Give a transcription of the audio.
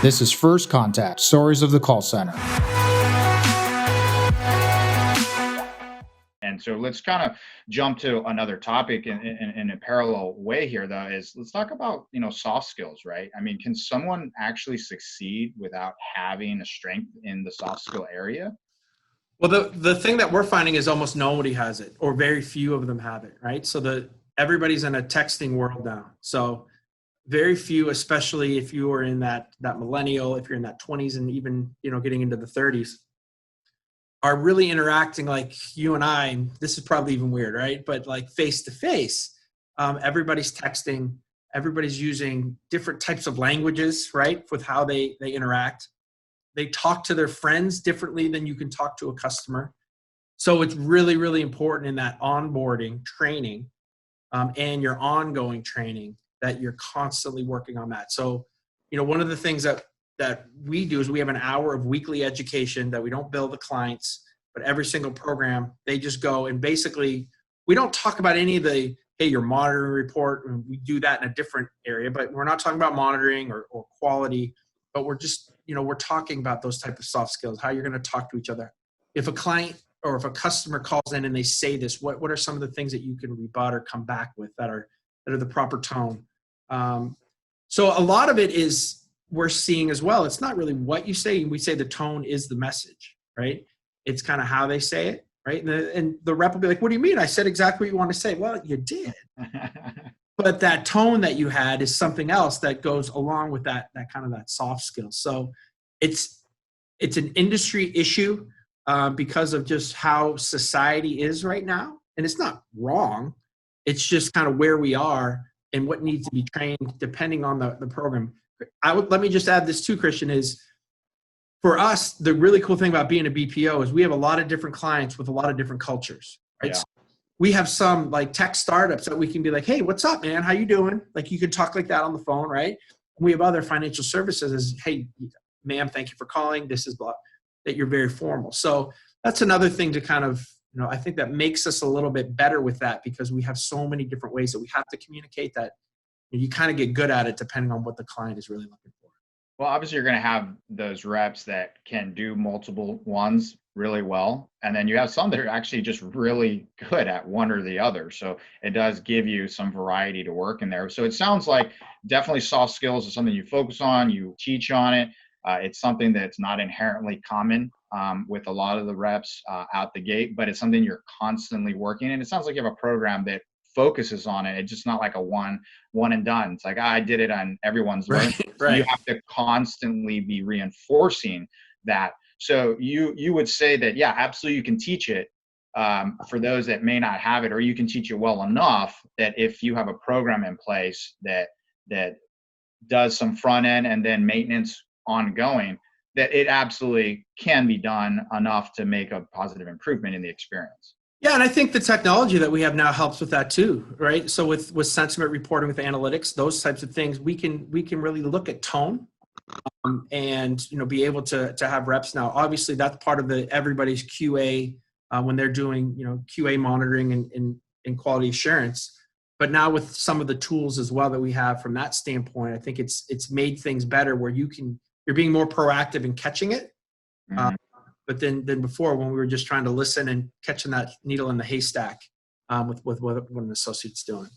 This is First Contact, Stories of the Call Center. And so let's kind of jump to another topic in a parallel way here, though, is let's talk about, soft skills, right? I mean, can someone actually succeed without having a strength in the soft skill area? Well, the thing that we're finding is almost nobody has it, or very few of them have it, right? So everybody's in a texting world now. So very few, especially if you are in that millennial, if you're in that 20s and even, getting into the 30s, are really interacting like you and I, and this is probably even weird, right? But like face to face, everybody's texting, everybody's using different types of languages, right? With how they interact. They talk to their friends differently than you can talk to a customer. So it's really, really important in that onboarding training and your ongoing training that you're constantly working on that. So, one of the things that we do is we have an hour of weekly education that we don't bill the clients, but every single program, they just go and basically, we don't talk about any of the, hey, your monitoring report, and we do that in a different area, but we're not talking about monitoring or quality, but we're just, we're talking about those type of soft skills, how you're going to talk to each other. If a client or if a customer calls in and they say this, what are some of the things that you can rebut or come back with that are the proper tone? So a lot of it is we're seeing as well. It's not really what you say. We say the tone is the message, right? It's kind of how they say it, right? And the rep will be like, what do you mean? I said exactly what you want to say. Well, you did. But that tone that you had is something else that goes along with that kind of that soft skill. So it's an industry issue because of just how society is right now. And it's not wrong. It's just kind of where we are and what needs to be trained depending on the program. Let me just add this too, Christian, is for us, the really cool thing about being a BPO is we have a lot of different clients with a lot of different cultures, right? Yeah. So we have some like tech startups that we can be like, hey, what's up, man? How you doing? Like you can talk like that on the phone, right? We have other financial services as, hey, ma'am, thank you for calling. This is blah, that you're very formal. So that's another thing to kind of, I think that makes us a little bit better with that because we have so many different ways that we have to communicate that you kind of get good at it depending on what the client is really looking for. Well, obviously you're going to have those reps that can do multiple ones really well. And then you have some that are actually just really good at one or the other. So it does give you some variety to work in there. So it sounds like definitely soft skills is something you focus on, you teach on it. It's something that's not inherently common with a lot of the reps out the gate, but it's something you're constantly working. And it sounds like you have a program that focuses on it. It's just not like a one and done. It's like, I did it on everyone's learning. Right. You have to constantly be reinforcing that. So you would say that, yeah, absolutely, you can teach it for those that may not have it, or you can teach it well enough that if you have a program in place that does some front end and then maintenance ongoing, that it absolutely can be done enough to make a positive improvement in the experience. Yeah, and I think the technology that we have now helps with that too, right? So with sentiment reporting, with analytics, those types of things, we can really look at tone and be able to have reps now. Obviously, that's part of everybody's QA when they're doing QA monitoring and quality assurance. But now with some of the tools as well that we have from that standpoint, I think it's made things better where you're being more proactive in catching it. Mm-hmm. But then before, when we were just trying to listen and catching that needle in the haystack with what an associate's doing.